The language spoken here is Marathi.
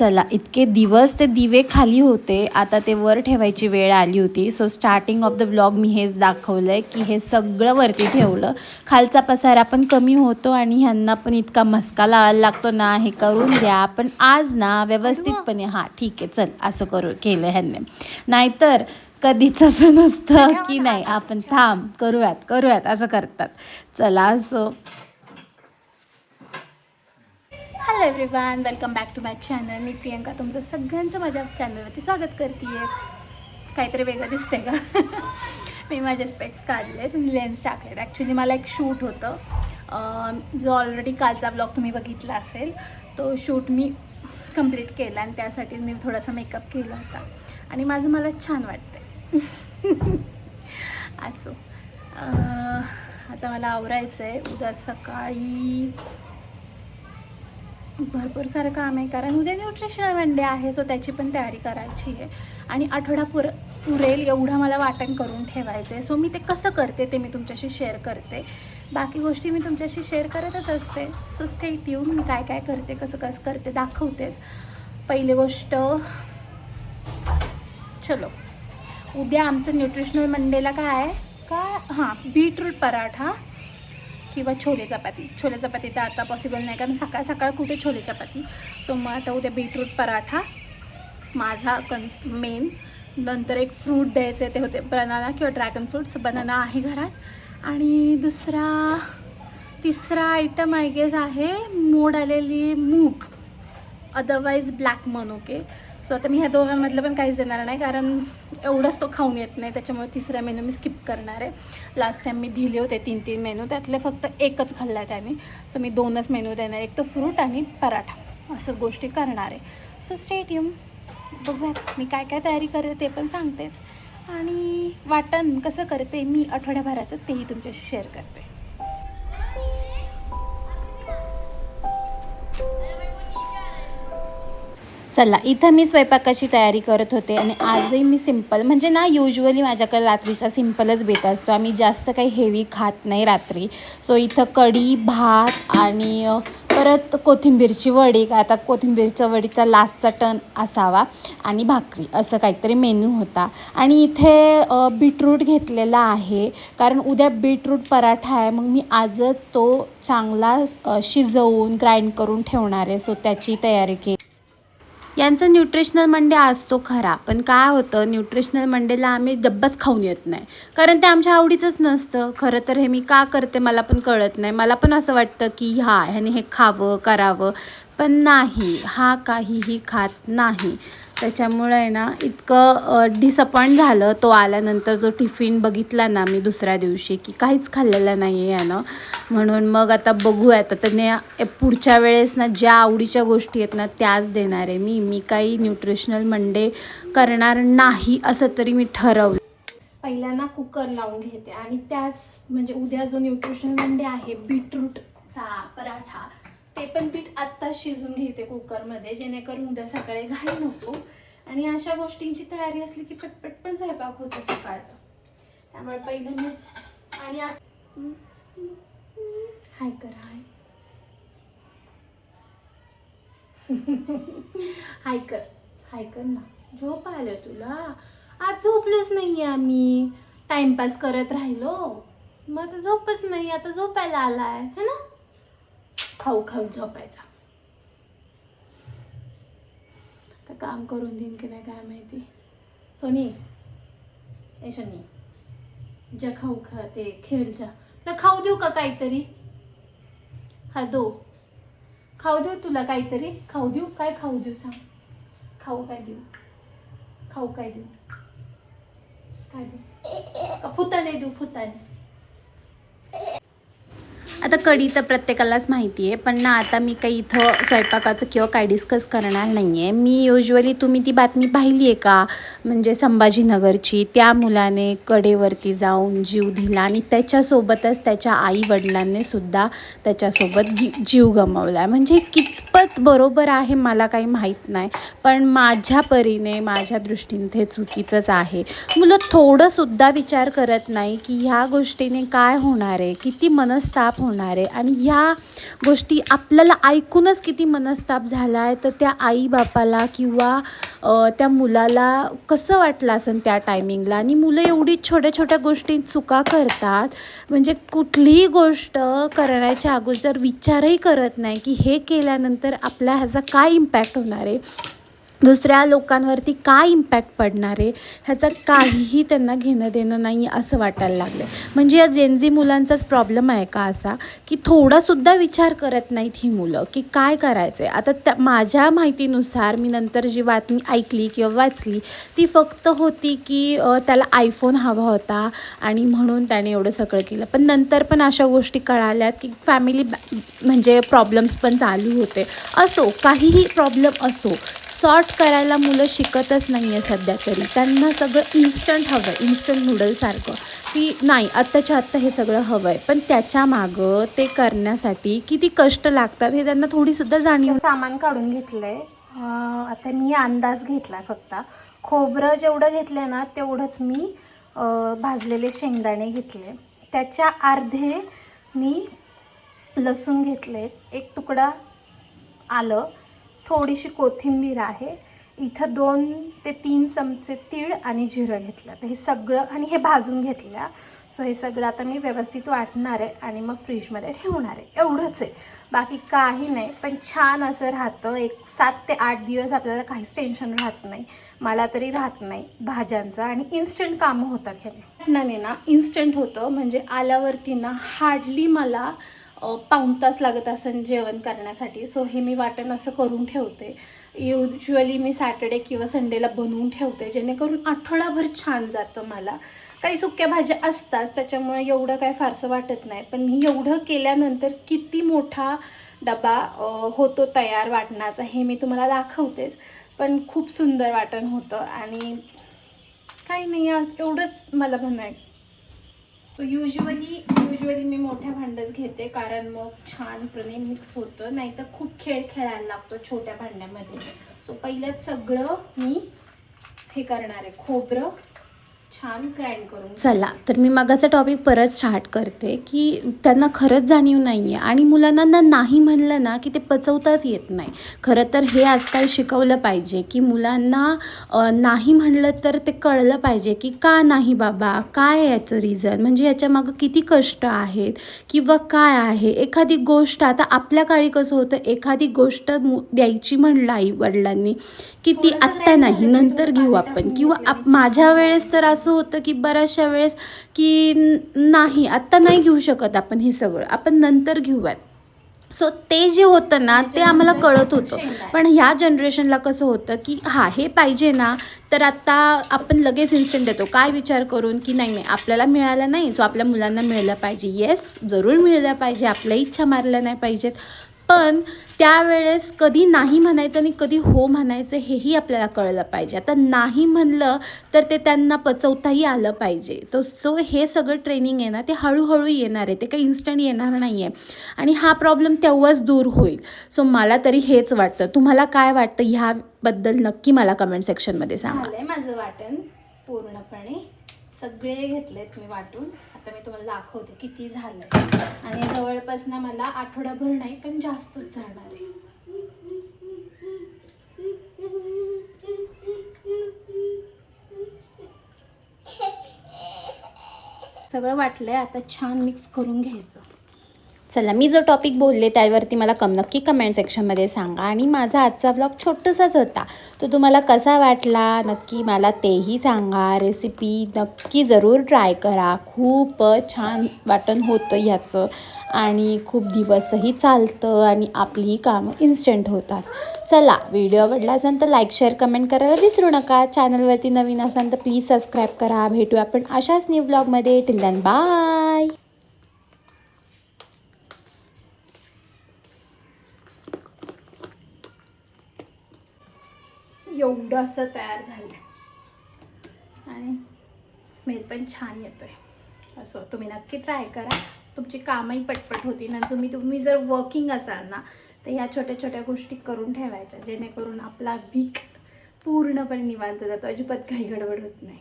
चला, इतके दिवस ते दिवे खाली होते, आता ते वर ठेवायची वेळ आली होती. So starting of the blog मी हेच दाखवलं आहे की हे सगळं वरती ठेवलं. खालचा पसारा पण कमी होतो आणि ह्यांना पण इतका मस्का लावायला लागतो ना, हे करून द्या. पण आज ना व्यवस्थितपणे हां ठीक आहे चल असं केलं ह्यांनी. नाहीतर कधीच असं नसतं की नाही आपण थांब करूयात असं करतात. चला असं. Hello everyone, welcome back to my channel. मी प्रियंका तुमचं सगळ्यांचं माझ्या चॅनलवरती स्वागत करते आहे. काहीतरी वेगळं दिसतंय का? मी माझे स्पेक्स काढलेत, मी लेन्स टाकलेत. ॲक्च्युली मला एक शूट होतं, जो ऑलरेडी कालचा ब्लॉग तुम्ही बघितला असेल. तो शूट मी कंप्लीट केला आणि त्यासाठी मी थोडासा मेकअप केला होता आणि माझं मला छान वाटतं असो. आता मला आवरायचं आहे. उद्या सकाळी भरपूर सारं काम आहे, कारण उद्या न्यूट्रिशनल मंडे आहे. सो त्याची पण तयारी करायची आहे आणि आठवडा पुरेल एवढं मला वाटण करून ठेवायचं आहे. सो मी ते कसं करते ते मी तुमच्याशी शेअर करते. बाकी गोष्टी मी तुमच्याशी शेअर करतच असते. So stay tune. मी काय काय करते, कसं करते दाखवतेच. पहिली गोष्ट, चलो उद्या आमचं न्यूट्रिशनल मंडेला काय आहे का, हां बीटरूट पराठा किंवा छोले चपाती. छोले चपाती तर आता पॉसिबल नाही, कारण सकाळ सकाळ कुठे छोले चपाती. सो मग आता उद्या बीटरूट पराठा माझा मेन. नंतर एक फ्रूट द्यायचे, ते होते बनाना किंवा ड्रॅगन फ्रूट्स. बनाना आहे घरात. आणि तिसरा आयटम आय गेस आहे मोड आलेली मूग, अदरवाईज ब्लॅक मनुके. सो आता मी ह्या दोघांमधलं पण काहीच देणार नाही, कारण एवढंच तो खाऊन येत नाही. त्याच्यामुळे तिसरा मेनू मी स्किप करणार आहे. लास्ट टाईम मी दिले होते 3 मेनू, त्यातले फक्त एकच खाल्ला त्याने. सो मी 2च मेनू देणार, एक तर फ्रूट आणि पराठा, असं गोष्टी करणार आहे. So stay tune. बघूयात मी काय काय तयारी करते ते पण सांगतेच, आणि वाटण कसं करते मी आठवड्याभराचं तेही तुमच्याशी शेअर करते. चला, इथं मी स्वयंपाकाची तयारी करत होते आणि आजही मी सिम्पल, म्हणजे ना युजली माझ्याकडे रात्रीचा सिम्पलच बेत असतो. आम्ही जास्त काही हेवी खात नाही रात्री. सो इथं कढी, भात आणि परत कोथिंबीरची वडी. आता कोथिंबीरच्या वडीचा लास्टचा टर्न असावा आणि भाकरी, असं काहीतरी मेनू होता. आणि इथे बीटरूट घेतलेला आहे, कारण उद्या बीटरूट पराठा आहे. मग मी आजच तो चांगला शिजवून ग्राइंड करून ठेवणार आहे. सो त्याची तयारी केली. यांचं न्यूट्रिशनल मंडे असतो खरा, पण काय होतं न्यूट्रिशनल मंडेला आम्ही डब्बाच खाऊन येत नाही, कारण ते आमच्या आवडीचंच नसतं. खरं तर हे मी का करते मला पण कळत नाही. मला पण असं वाटतं की ह्याने हे खावं करावं, पण नाही, हा काहीही खात नाही. त्याच्यामुळे आहे ना इतकं डिसअपॉइंट झालं तो आल्यानंतर. जो टिफिन बघितला ना मी दुसऱ्या दिवशी, की काहीच खाल्लेलं नाही आहे यानं. म्हणून मग आता बघूयात, आता त्याने पुढच्या वेळेस ना ज्या आवडीच्या गोष्टी आहेत ना त्याच देणार आहे. मी काही न्यूट्रिशनल मंडे करणार नाही असं तरी मी ठरवलं. पहिल्यांदा कुकर लावून घेते आणि त्याच म्हणजे उद्या जो न्यूट्रिशनल मंडे आहे बीटरूटचा पराठा, ते पण पीठ आत्ताच शिजवून घेते कुकरमध्ये, जेणेकरून उद्या सकाळी घाई नको. आणि अशा गोष्टींची तयारी असली की पटपट पण स्वयंपाक होतो सकाळचा. त्यामुळे पहिलं मी आणि हाय कर हाय कर ना. झोप आलं तुला? आज झोपलोच नाही आम्ही, टाइमपास करत राहिलो, मग आता झोपच नाही. आता झोपायला आलाय है ना, खाऊ झोपायचा. आता काम करून देईन की नाही काय माहिती. सोनी जा खाऊ खा, ते खेळ जा. तुला खाऊ देऊ का काहीतरी? हा दो खाऊ देऊ तुला काहीतरी. खाऊ देऊ काय? खाऊ देऊ सांग. खाऊ काय देऊ? काय देऊ? फुटाणे देऊ? फुटाणे. आता कढी तर प्रत्येकालाच माहिती आहे, पण ना आता मी काही इथं स्वयंपाकाचं किंवा काय डिस्कस करणार नाही आहे. मी युजली, तुम्ही ती बातमी पाहिली आहे का, म्हणजे संभाजीनगरची, त्या मुलाने कडेवरती जाऊन जीव दिला आणि त्याच्यासोबतच त्याच्या आईवडिलांनी सुद्धा त्याच्यासोबत जीव गमावला. म्हणजे कितपत बरोबर आहे मला काही माहीत नाही, पण माझ्या परीने, माझ्या दृष्टीने ते चुकीचंच आहे. मुलं थोडंसुद्धा विचार करत नाही की ह्या गोष्टीने काय होणार आहे, किती मनस्ताप होणार होणार आहे. आणि ह्या गोष्टी आपल्याला ऐकूनच किती मनस्ताप झाला आहे, तर त्या आईबापाला किंवा त्या मुलाला कसं वाटलं असेल त्या टायमिंगला. आणि मुलं एवढी छोट्या छोट्या गोष्टीत चुका करतात, म्हणजे कुठलीही गोष्ट करण्याच्या अगोदर विचारही करत नाही की हे केल्यानंतर आपल्या ह्याचा काय इम्पॅक्ट होणार आहे, दुसऱ्या लोकांवरती काय इम्पॅक्ट पडणार आहे, ह्याचा काहीही त्यांना घेणं देणं नाही असं वाटायला लागलं. म्हणजे या जेनझी मुलांचाच प्रॉब्लेम आहे का असा, की थोडासुद्धा विचार करत नाहीत ही मुलं की काय करायचं आहे. आता माझ्या माहितीनुसार मी नंतर जी बातमी ऐकली किंवा वाचली ती फक्त होती की त्याला आयफोन हवा होता आणि म्हणून त्याने एवढं सगळं केलं. पण नंतर पण अशा गोष्टी कळाल्यात की फॅमिली म्हणजे प्रॉब्लेम्स पण चालू होते. असो, काहीही प्रॉब्लेम असो, सॉर्ट करायला मुलं शिकतच नाही आहे सध्या तरी. त्यांना सगळं इन्स्टंट हवं आहे, इन्स्टंट नूडलसारखं, की नाही आत्ताच्या आत्ता हे सगळं हवं आहे. पण त्याच्या मागं ते करण्यासाठी किती कष्ट लागतात हे त्यांना थोडीसुद्धा जाणीव. सामान काढून घेतलं आहे. आता मी अंदाज घेतला फक्त. खोबरं जेवढं घेतलं आहे ना तेवढंच मी भाजलेले शेंगदाणे घेतले. त्याच्या अर्धे मी लसूण घेतले, एक तुकडा आलं, थोडीशी कोथिंबीर आहे. इथं 2 ते 3 चमचे तीळ आणि जिरं घेतलं. तर हे सगळं आणि हे भाजून घेतलं. सो हे सगळं आता मी व्यवस्थित वाटणार आहे आणि मग फ्रीजमध्ये ठेवणार आहे. एवढंच आहे, बाकी काही नाही. पण छान असं राहतं. एक 7 ते 8 दिवस आपल्याला काहीच टेन्शन राहत नाही, मला तरी राहत नाही भाज्यांचं. आणि इन्स्टंट कामं होतात ह्याने ना, इन्स्टंट होतं. म्हणजे आल्यावरती ना हार्डली मला पाऊण तास लागत असेल जेवण करण्यासाठी. सो हे मी वाटण असं करून ठेवते. युज्युअली मी सॅटर्डे किंवा संडेला बनवून ठेवते, जेणेकरून आठवडाभर छान जातं. मला काही सुक्या भाज्या असतात त्याच्यामुळे एवढं काय फारसं वाटत नाही. पण मी एवढं केल्यानंतर किती मोठा डबा होतो तयार वाटणाचा हे मी तुम्हाला दाखवतेच. पण खूप सुंदर वाटण होतं आणि काही नाही एवढंच मला म्हणायचं. युजली मी मोठ्या भांड्याच घेते, कारण मग छानपणे मिक्स होतं. नाही तर खूप खेळ खेळायला लागतो छोट्या भांड्यामध्ये. सो पहिल्याच सगळं मी हे करणार आहे, खोबरं छान ग्राइंड करून. चला तर मी मगाचा टॉपिक परत स्टार्ट करते की त्यांना खरंच जाणीव नाही आहे. आणि मुलांना नाही म्हणलं ना की ते पचवताच येत नाही. खरं तर हे आजकाल शिकवलं पाहिजे की मुलांना नाही म्हणलं तर ते कळलं पाहिजे की का नाही बाबा, काय याचं रिझन, म्हणजे याच्यामागं किती कष्ट आहेत किंवा काय आहे. एखादी गोष्ट आता आपल्या काळी कसं होतं, एखादी गोष्ट द्यायची म्हणलं आई वडिलांनी की ती आत्ता नाही नंतर घेऊ आपण, किंवा माझ्या वेळेस तर असं होतं की बऱ्याचशा वेळेस की नाही आत्ता नाही घेऊ शकत आपण, हे सगळं आपण नंतर घेऊयात. सो ते जे होतं ना ते आम्हाला कळत होतं. पण ह्या जनरेशनला कसं होतं की हे पाहिजे ना, तर आत्ता आपण लगेच इन्स्टंट देतो. काय विचार करून की नाही आपल्याला मिळालं नाही, सो आपल्या मुलांना मिळलं पाहिजे. येस, जरूर मिळलं पाहिजे, आपल्या इच्छा मारल्या नाही पाहिजेत. पण त्यावेळेस कधी नाही म्हणायचं आणि कधी हो म्हणायचं हेही आपल्याला कळलं पाहिजे. आता नाही म्हणलं तर ते त्यांना पचवताही आलं पाहिजे. सो हे सगळं ट्रेनिंग आहे ना ते हळूहळू येणार आहे, ते काही इन्स्टंट येणार नाही आहे. आणि हा प्रॉब्लेम तेव्हाच दूर होईल. सो मला तरी हेच वाटतं. तुम्हाला काय वाटतं ह्याबद्दल नक्की मला कमेंट सेक्शनमध्ये सांगा. झालंय माझं वाटण पूर्णपणे, सगळे घेतलेत मी वाटून. आता मी तुम्हाला दाखवते किती झालंय. आणि जवळपास ना मला आठवडाभर नाही पण जास्तच जाणार आहे. सगळं वाटलंय, आता छान मिक्स करून घ्यायचं. चला, मी जो टॉपिक बोलले त्यावरती मला नक्की कमेंट सेक्शनमध्ये सांगा. आणि माझा आजचा ब्लॉग छोटासाच होता, तो तुम्हाला कसा वाटला नक्की मला तेही सांगा. रेसिपी नक्की जरूर ट्राय करा. खूप छान वाटण होतं ह्याचं आणि खूप दिवसही चालतं आणि आपलीही कामं इन्स्टंट होतात. चला, व्हिडिओ आवडला असेल तर लाईक, शेअर, कमेंट करायला विसरू नका. चॅनलवरती नवीन असाल तर प्लीज सबस्क्राईब करा. भेटू आपण अशाच न्यू ब्लॉगमध्ये. Till then bye. एवढं असं तयार झालं आणि स्मेल पण छान येतोय. असं तुम्ही नक्की ट्राय करा, तुमची कामही पटपट होती ना. तुम्ही जर वर्किंग असाल ना तर ह्या छोट्या छोट्या गोष्टी करून ठेवायच्या, जेणेकरून आपला वीक पूर्णपणे निवांत जातो, अजिबात काही गडबड होत नाही.